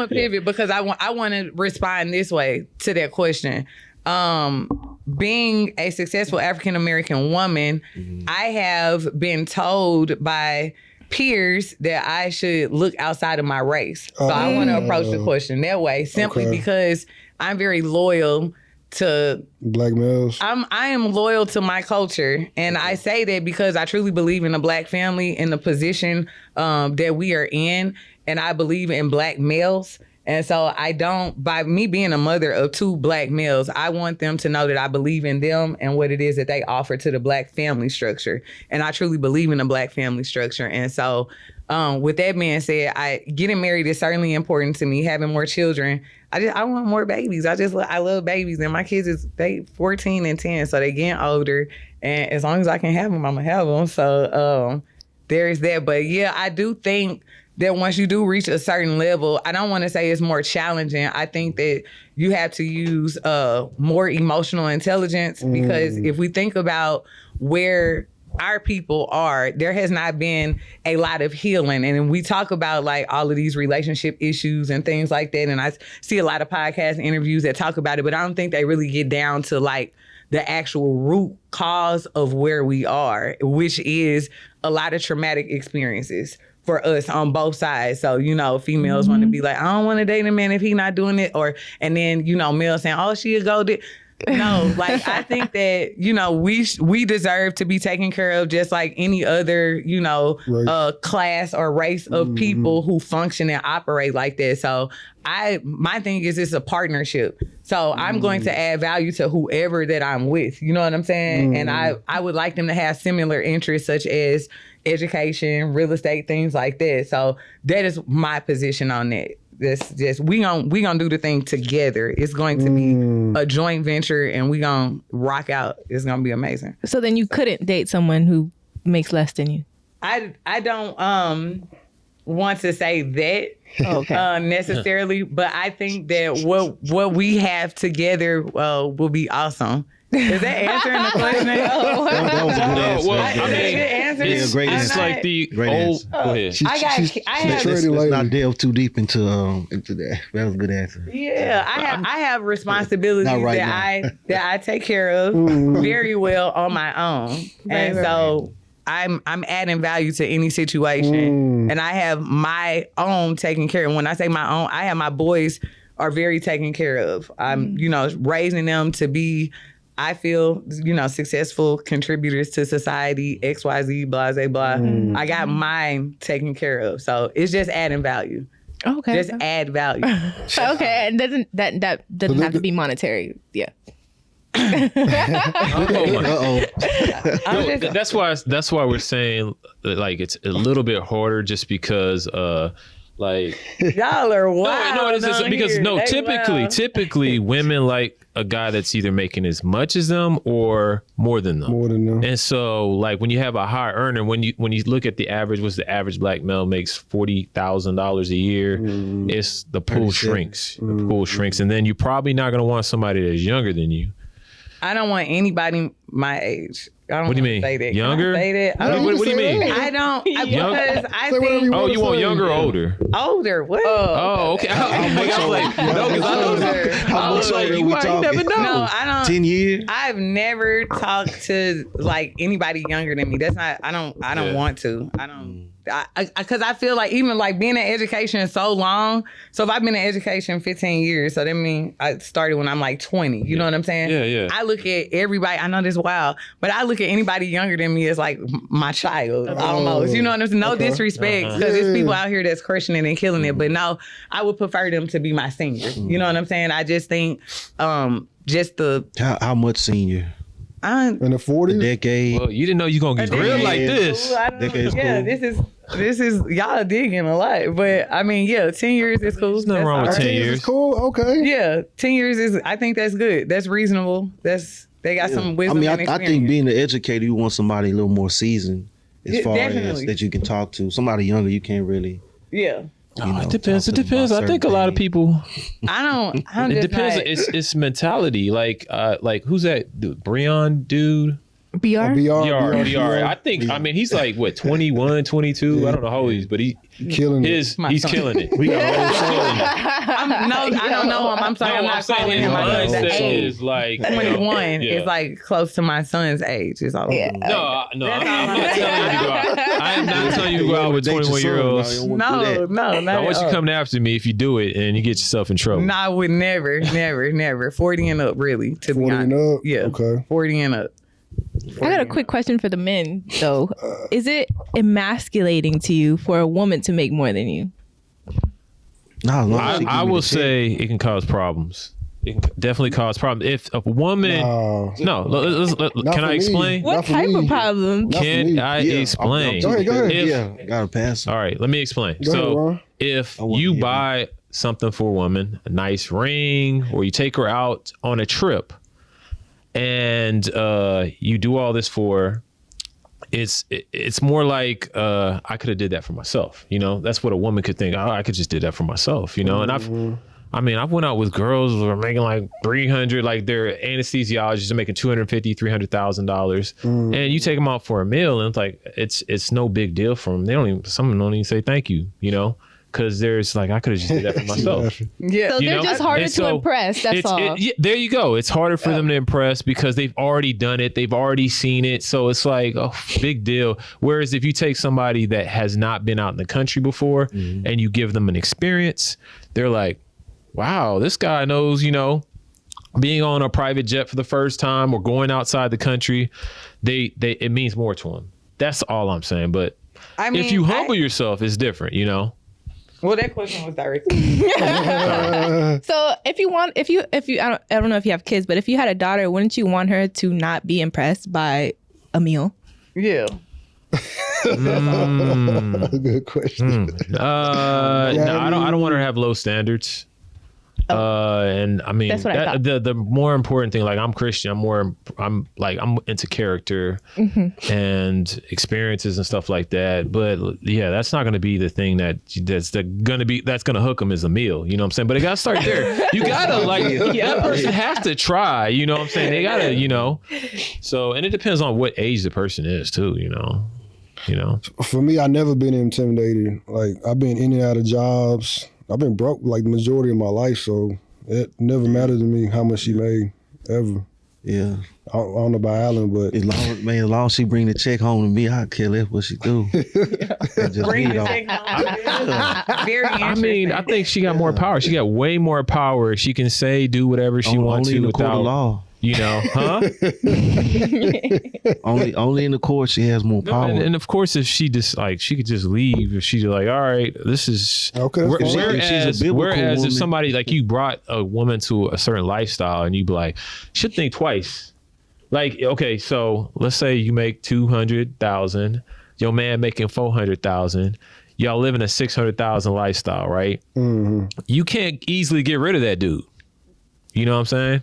a pivot because I want to respond this way to that question. Being a successful African American woman, I have been told by peers that I should look outside of my race. So I want to approach the question that way simply because I'm very loyal to Black males. I am loyal to my culture, and I say that because I truly believe in a Black family in the position that we are in, and I believe in Black males. And so I don't, by me being a mother of 2 Black males, I want them to know that I believe in them and what it is that they offer to the Black family structure. And I truly believe in the Black family structure. And so with that being said, getting married is certainly important to me. Having more children, I want more babies. I love babies, and my kids they 14 and 10, so they getting older. And as long as I can have them, I'm gonna have them. So there is that. But yeah, I do think that once you do reach a certain level, I don't want to say it's more challenging. I think that you have to use more emotional intelligence, because if we think about where our people are, there has not been a lot of healing. And we talk about like all of these relationship issues and things like that. And I see a lot of podcast interviews that talk about it, but I don't think they really get down to like the actual root cause of where we are, which is a lot of traumatic experiences for us on both sides. So, females want to be like, I don't want to date a man if he not doing it. And then, males saying, oh, she a go. No, like I think that, we deserve to be taken care of just like any other, class or race of people who function and operate like that. So my thing is it's a partnership. So I'm going to add value to whoever that I'm with. You know what I'm saying? And I would like them to have similar interests such as education, real estate, things like that. So that is my position on that. This just we gonna do the thing together. It's going to be a joint venture, and we gonna rock out. It's gonna be amazing. So then you couldn't date someone who makes less than you? I don't want to say that necessarily, but I think that what we have together will be awesome. Is that answering the question? That was a good answer. Well, That was a good answer. Yeah, great It's answer. like the Great old. answer. Go ahead. Let's not delve too deep into that. That was a good answer. Yeah, I have responsibilities Not right that I take care of very well on my own, and so I'm adding value to any situation, and I have my own taken care of. When I say my own, I have my boys are very taken care of. I'm raising them to be, I feel, successful contributors to society, XYZ, blah, blah, blah. I got mine taken care of. So it's just adding value. Okay. Just add value. Okay. And that doesn't have to be monetary. Yeah. That's why we're saying like it's a little bit harder, just because like y'all are wild. No, it's just because typically women like a guy that's either making as much as them or more than them. And so like when you have a high earner, when you look at the average, what's the average Black male makes $40,000 a year, it's the pool shrinks. The pool shrinks, and then you're probably not gonna want somebody that's younger than you. I don't want anybody my age. I don't What do you mean? Say that. Younger? Say that? What do you mean? I don't. Because I think You want younger or older? Older. What? Oh, okay. How much older we talking? Never know. No, I don't. 10 years? I've never talked to like anybody younger than me. That's not. I don't want to. I don't. Because I feel like even like being in education so long. So if I've been in education 15 years, so that means I started when I'm like 20. You know what I'm saying? Yeah. I look at everybody. I know this is wild, but I look at anybody younger than me as like my child almost. You know what I'm saying? No disrespect, because there's people out here that's crushing it and killing it. But no, I would prefer them to be my senior. You know what I'm saying? I just think just the How much senior? In the 40s? A decade? Well, you didn't know you gonna get grilled like this. Decade's cool. This is y'all digging a lot, but I mean, 10 years is cool. There's nothing wrong with 10 years. It's cool. Okay. Yeah, 10 years is. I think that's good. That's reasonable. They got some wisdom. I and think being an educator, you want somebody a little more seasoned as far as that you can talk to. Somebody younger, you can't really. Yeah. It depends. I think a lot of people. I'm it just depends. like, It's mentality. Like who's that dude? Breon dude? BR? BR. I think, I mean, he's like, what, 21, 22? Yeah. I don't know how old he is, but he's killing it. We got a whole show. I don't know him. I'm sorry. I'm not calling him my son. The age is like 21 is like close to my son's age. Is all. Yeah. No, I'm not telling you to go out. I am not telling you to go out with 21-year-olds. No, I want you coming after me if you do it and you get yourself in trouble. No, I would never. 40 and up, really. To 40 be honest. and up? Yeah. Okay. 40 and up. I got a quick question for the men, though. Is it emasculating to you for a woman to make more than you? No, I will say it can cause problems. It can definitely cause problems. If a woman, can I explain? What type of problem? Can I explain? Go ahead. Gotta pass. All right, let me explain. If you buy something for a woman, a nice ring, or you take her out on a trip, and you do all this for her, it's more like I could have did that for myself. You know, that's what a woman could think. Oh, I could just did that for myself. You know, and I've went out with girls who are making like $300, like their anesthesiologists are making $250,000, $300,000, and you take them out for a meal, and it's like it's no big deal for them. Some don't even say thank you. You know. Because there's like, I could have just did that for myself. Yeah. So they're just harder to impress. That's all. There you go. It's harder for them to impress because they've already done it. They've already seen it. So it's like, oh, big deal. Whereas if you take somebody that has not been out in the country before and you give them an experience, they're like, wow, this guy knows, you know, being on a private jet for the first time or going outside the country, it means more to them. That's all I'm saying. But I mean, if you humble yourself, it's different, you know? Well, that question was directed. So if you I don't know if you have kids, but if you had a daughter, wouldn't you want her to not be impressed by a meal? Yeah. Good question. No, I don't want her to have low standards. And I mean, that's what I thought. The more important thing, like I'm Christian, I'm into character and experiences and stuff like that. But yeah, that's not going to be the thing that's going to hook them as a meal. You know what I'm saying? But it got to start there. You got to that person has to try, you know what I'm saying? They got to, you know, so, and it depends on what age the person is too, you know. For me, I never been intimidated. Like I've been in and out of jobs. I've been broke like the majority of my life, so it never mattered to me how much she made, ever. Yeah. I don't know about Alan, but as long as she bring the check home to me, I care less what she do. Bring the check home. Very interesting. I mean, I think she got more power. She got way more power. She can do whatever she wants to without law. You know, huh? only in the court she has more power. And of course, if she she could just leave. If she's like, all right, this is okay. Whereas if somebody like you brought a woman to a certain lifestyle, and you be like, should think twice. Like, okay, so let's say you make $200,000, your man making $400,000. Y'all living a $600,000 lifestyle, right? Mm-hmm. You can't easily get rid of that dude. You know what I'm saying?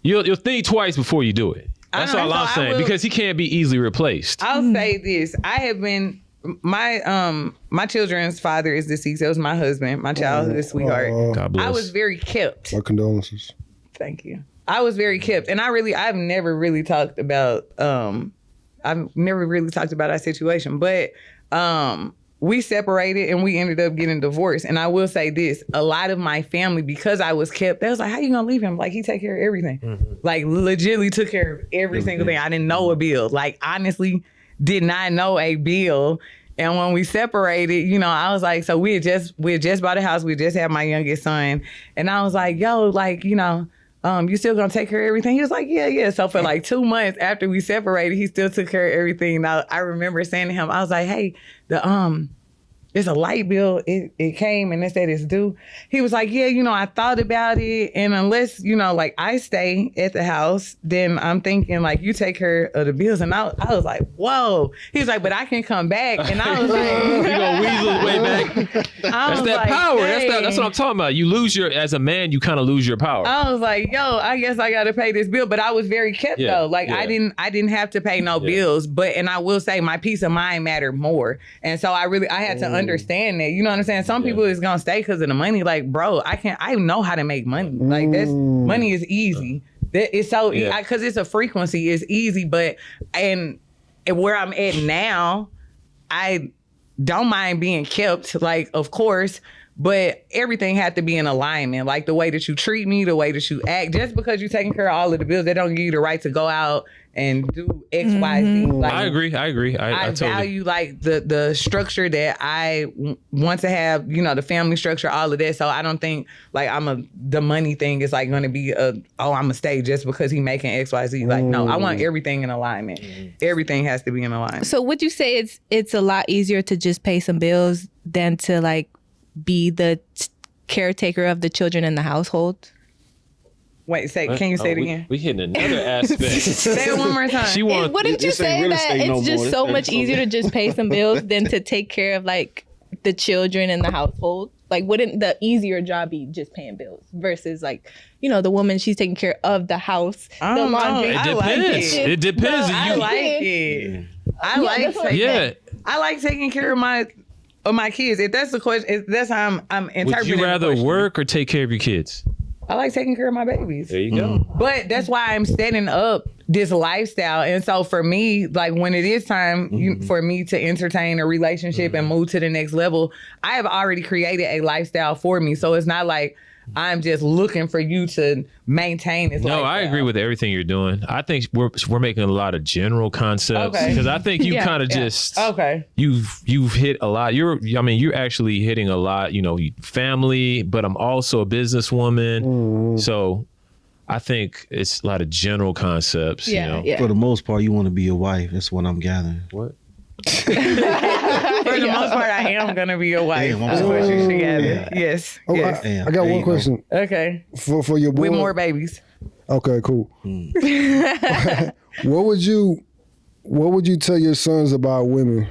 You'll think twice before you do it. That's all I'm saying, because he can't be easily replaced. I'll say this. I have been, my children's father is deceased. That was my husband, my childhood sweetheart. God bless. I was very kept. My condolences. Thank you. I was very kept. And I've never really talked about our situation. But we separated and we ended up getting divorced. And I will say this, a lot of my family, because I was kept, they was like, how you gonna leave him? Like, he take care of everything. Mm-hmm. Like, legitimately took care of every single thing. I didn't know a bill. Like, honestly, did not know a bill. And when we separated, you know, I was like, so we had just bought a house. We just had my youngest son. And I was like, yo, like, you know, you still gonna take care of everything? He was like, yeah. So for like 2 months after we separated, he still took care of everything. Now, I remember saying to him, I was like, hey, it's a light bill. It came and it said it's due. He was like, yeah, you know, I thought about it. And unless, you know, like I stay at the house, then I'm thinking like you take care of the bills. And I was like, whoa. He was like, but I can come back. And I was like, you gonna weasel his way back? That's that like, power. Hey. That's what I'm talking about. You lose as a man, you kind of lose your power. I was like, yo, I guess I got to pay this bill. But I was very kept though. Like I didn't have to pay no bills. And I will say my peace of mind mattered more. And so I had to understand that. You know what I'm saying? Some people is gonna stay because of the money. Like, bro, I know how to make money. Like money is easy. It's so Yeah. because it's a frequency. It's easy, but and where I'm at now, I don't mind being kept. Like, of course. But everything had to be in alignment. Like the way that you treat me, the way that you act. Just because you're taking care of all of the bills, they don't give you the right to go out and do X, Y, Z. Like, I agree. I totally value like the structure that I want to have, you know, the family structure, all of that. So I don't think like the money thing is like going to be I'm going to stay just because he making X, Y, Z. Like, no, I want everything in alignment. Everything has to be in alignment. So would you say it's a lot easier to just pay some bills than to like be the caretaker of the children in the household? Wait, can you say it again? We hitting another aspect. Say it one more time. She wants. Wouldn't you this ain't say real that estate no it's just more. so This much ain't easier to just pay some bills than to take care of like the children in the household? Like, wouldn't the easier job be just paying bills versus like, you know, the woman, she's taking care of the house, the laundry. It depends. It depends. I like it. I like Yeah. I like taking care of my kids. If that's the question, if that's how I'm interpreting. Would you rather work or take care of your kids? I like taking care of my babies. There you go. But that's why I'm setting up this lifestyle. And so for me, like when it is time for me to entertain a relationship and move to the next level, I have already created a lifestyle for me. So it's not like I'm just looking for you to maintain this lifestyle. I agree with everything you're doing. I think we're making a lot of general concepts Okay. because I think you Yeah, kind of yeah. just you've hit a lot. You're actually hitting a lot. You know, family, but I'm also a businesswoman. So I think it's a lot of general concepts. Yeah, you know? yeah. For the most part, you want to be a wife. That's what I'm gathering. What? For the most part, I am gonna be your wife. Damn, I'm That's sorry. what you should gather. Yeah. Yes. Oh, yes. I got one question Okay. for your boy. With more babies. Okay, cool. What would you tell your sons about women?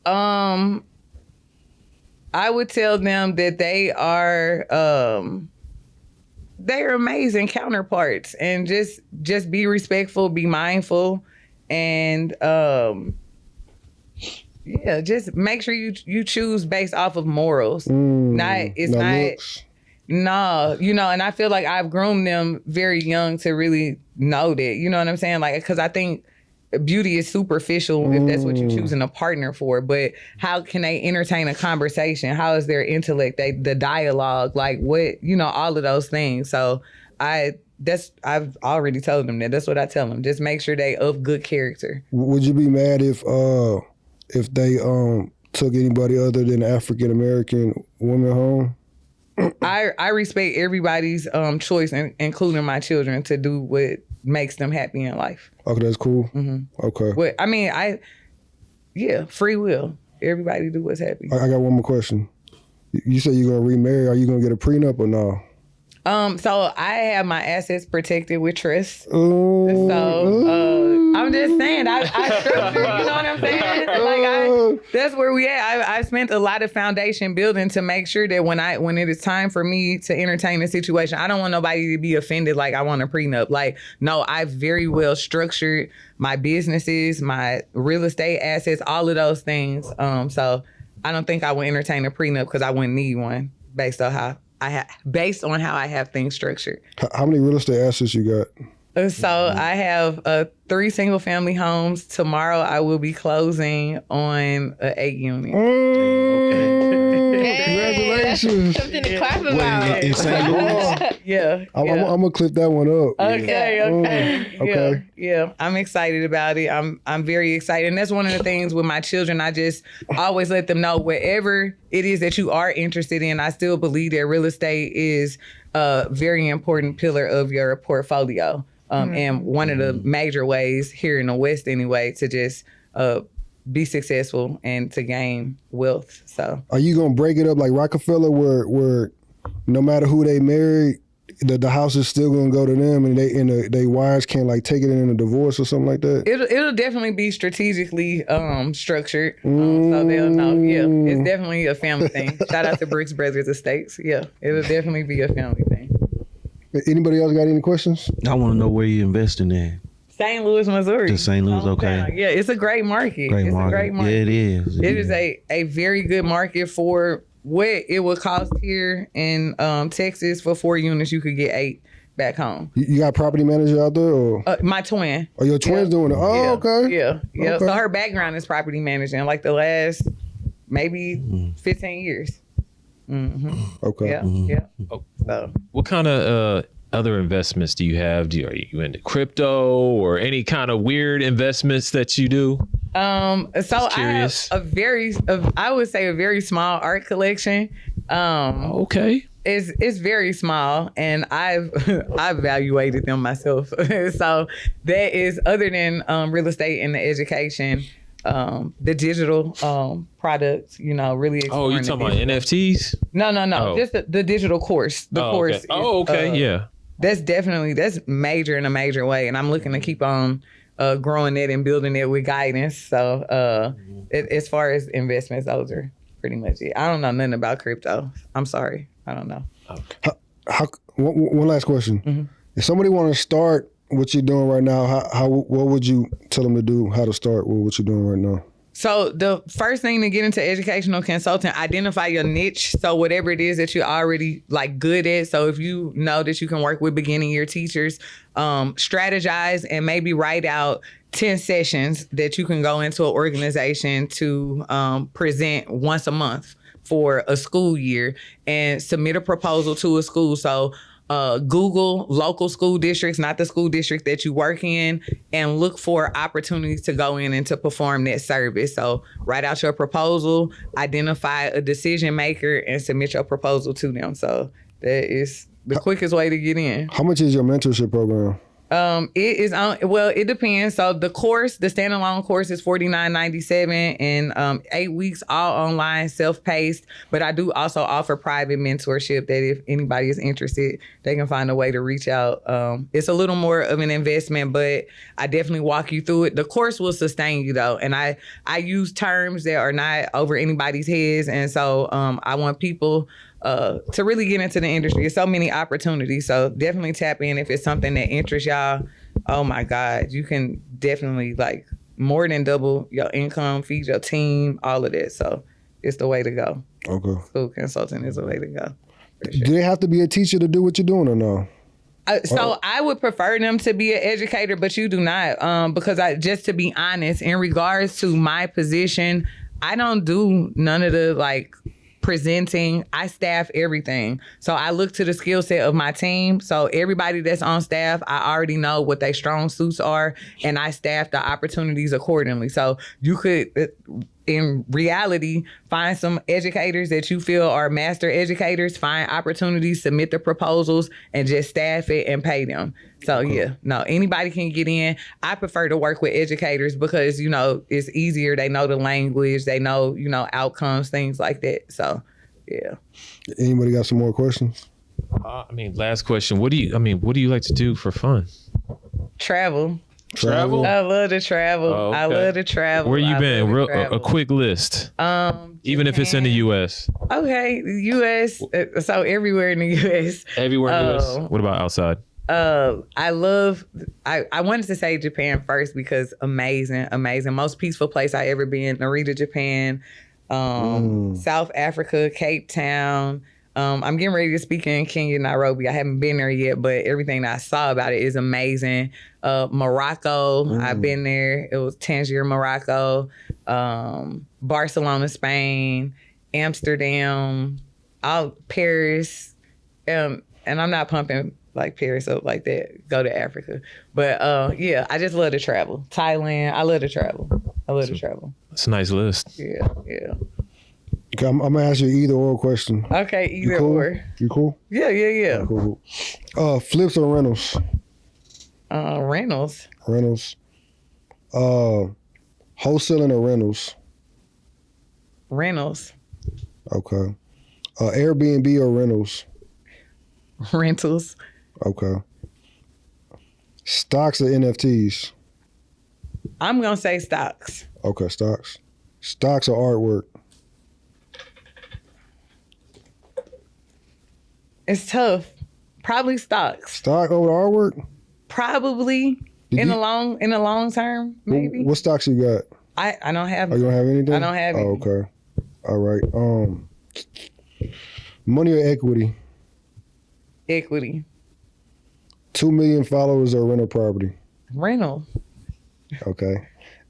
I would tell them that they're amazing counterparts, and just be respectful, be mindful, and just make sure you choose based off of morals. Looks. No, you know, and I feel like I've groomed them very young to really know that, you know what I'm saying? Like, because I think beauty is superficial if that's what you're choosing a partner for, but how can they entertain a conversation? How is their intellect, the dialogue, like what, you know, all of those things. So I've already told them that. That's what I tell them. Just make sure they of good character. Would you be mad if they took anybody other than African American women home? I respect everybody's choice, including my children, to do what makes them happy in life. Okay, that's cool. Okay. But I mean, free will. Everybody do what's happy. I got one more question. You say you're gonna remarry. Are you gonna get a prenup or no? So I have my assets protected with trust. Ooh. So I'm just saying, I structured, you know what I'm saying? Like that's where we at. I spent a lot of foundation building to make sure that when it is time for me to entertain a situation, I don't want nobody to be offended like I want a prenup. Like, no, I've very well structured my businesses, my real estate assets, all of those things. So I don't think I would entertain a prenup because I wouldn't need one based on how I have things structured. How many real estate assets you got? So I have 3 single family homes. Tomorrow I will be closing on an 8 unit. Congratulations. Something to clap about. Wait, in St. Louis? Yeah. I'm gonna clip that one up. Okay. Okay. Yeah. I'm excited about it. I'm very excited. And that's one of the things with my children. I just always let them know wherever it is that you are interested in, I still believe that real estate is a very important pillar of your portfolio. And one of the major ways here in the West anyway to just be successful and to gain wealth. So Are you gonna break it up like Rockefeller, where no matter who they marry, the house is still gonna go to them, and they wives can't like take it in a divorce or something like that? it'll definitely be strategically structured, so they'll know. Yeah, it's definitely a family thing. Shout out to Brooks Brothers Estates. Yeah, it'll definitely be a family thing. Anybody else got any questions? I want to know where you're investing in. St. Louis, Missouri. Just St. Louis, okay. Yeah, it's a great market. It's a great market. Yeah, it is. It is a very good market for what it would cost here in Texas for 4 units. You could get 8 back home. You got a property manager out there, or My twin. your twin's doing it? Oh, okay. Yeah. Okay. So her background is property management, like the last maybe 15 years. Okay. Yeah. So. What kind of other investments do you have? Are you into crypto or any kind of weird investments that you do? So I have I would say a very small art collection. Okay. It's very small, and I've evaluated them myself. So that is, other than real estate and the education, the digital products, really exploring. Oh, you talking about NFTs? No. Oh. Just the digital course. The course. Okay. Oh, okay. Yeah. That's major in a major way, and I'm looking to keep on growing it and building it with guidance. So as far as investments, those are pretty much it. I don't know nothing about crypto. I'm sorry. I don't know. One last question. Mm-hmm. If somebody want to start what you're doing right now, what would you tell them to do? How to start with what you're doing right now? So the first thing to get into educational consulting, identify your niche. So whatever it is that you're already good at. So if you know that you can work with beginning year teachers, strategize and maybe write out 10 sessions that you can go into an organization to present once a month for a school year, and submit a proposal to a school. So Google local school districts, not the school district that you work in, and look for opportunities to go in and to perform that service. So write out your proposal, identify a decision maker, and submit your proposal to them. So that is the quickest way to get in. How much is your mentorship program? It depends. So the standalone course is $49.97 and 8 weeks, all online, self-paced. But I do also offer private mentorship that if anybody is interested, they can find a way to reach out. It's a little more of an investment, but I definitely walk you through it. The course will sustain you though. And I use terms that are not over anybody's heads. And so I want people to really get into the industry. There's so many opportunities. So definitely tap in if it's something that interests y'all. Oh my God, you can definitely more than double your income, feed your team, all of that. So it's the way to go. Okay. School consulting is the way to go. Sure. Do they have to be a teacher to do what you're doing or no? I would prefer them to be an educator, but you do not. Because just to be honest, in regards to my position, I don't do none of the presenting. I staff everything. So I look to the skill set of my team. So everybody that's on staff, I already know what their strong suits are, and I staff the opportunities accordingly. So you could, in reality, find some educators that you feel are master educators, find opportunities, submit the proposals, and just staff it and pay them. So anybody can get in. I prefer to work with educators because, it's easier. They know the language, they know, outcomes, things like that. So, yeah. Anybody got some more questions? Last question. What do you like to do for fun? Travel. Travel? I love to travel. Oh, okay. I love to travel. Where you been? A quick list. Even if it's in the U.S. Okay, U.S. So everywhere in the U.S. Everywhere in the U.S. What about outside? I wanted to say Japan first because amazing. Most peaceful place I ever been. Narita, Japan. South Africa, Cape Town. I'm getting ready to speak in Kenya, Nairobi. I haven't been there yet, but everything that I saw about it is amazing. Morocco, I've been there. It was Tangier, Morocco. Barcelona, Spain. Amsterdam. Paris. And I'm not pumping Paris up like that. Go to Africa. But I just love to travel. Thailand, I love to travel. It's a nice list. Yeah. Okay, I'm gonna ask you either or question. Okay, either you cool? or. You cool? Yeah. Cool. Flips or rentals? Rentals. Wholesaling or rentals? Rentals. Okay. Airbnb or rentals? Rentals. Okay. Stocks or NFTs? I'm gonna say stocks. Okay, stocks. Stocks or artwork? It's tough. Probably stocks. Stock over artwork? Probably in the long term, maybe. What stocks you got? I don't have. Oh, you don't have anything? I don't have any. Oh, okay. All right. Money or equity? Equity. 2 million followers or rental property? Rental. Okay.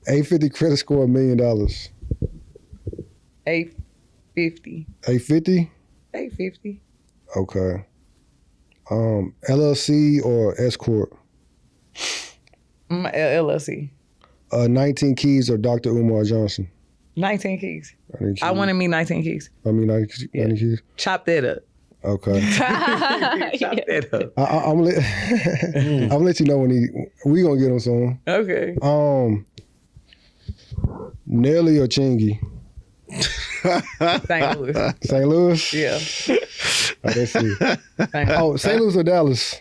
850 credit score, $1 million. 850. 850? 850. Okay. LLC or S corp? LLC. 19 Keys or Dr. Umar Johnson? 19 keys. I want to meet 19 keys. 19 Keys? Chop that up. Okay. Chop that up. I'm gonna let you know when we gonna get him soon. Okay. Nelly or Chingy? St. Louis. St. Louis? Yeah. Let's see. St. Louis or Dallas?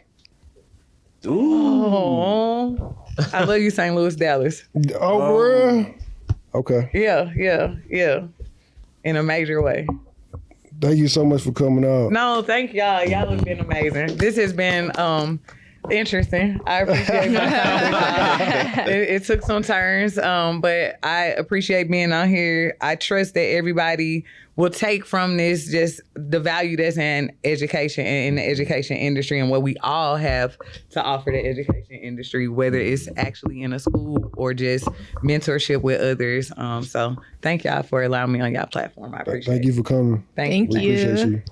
Oh, I love you, St. Louis, Dallas. Oh, bro. Okay. Yeah. In a major way. Thank you so much for coming out. No, thank y'all. Y'all have been amazing. This has been interesting. I appreciate my time. It took some turns, but I appreciate being on here. I trust that everybody will take from this just the value that's in education and in the education industry and what we all have to offer the education industry, whether it's actually in a school or just mentorship with others. So thank y'all for allowing me on y'all platform. I appreciate it. Thank you for coming. Thank you. We appreciate you.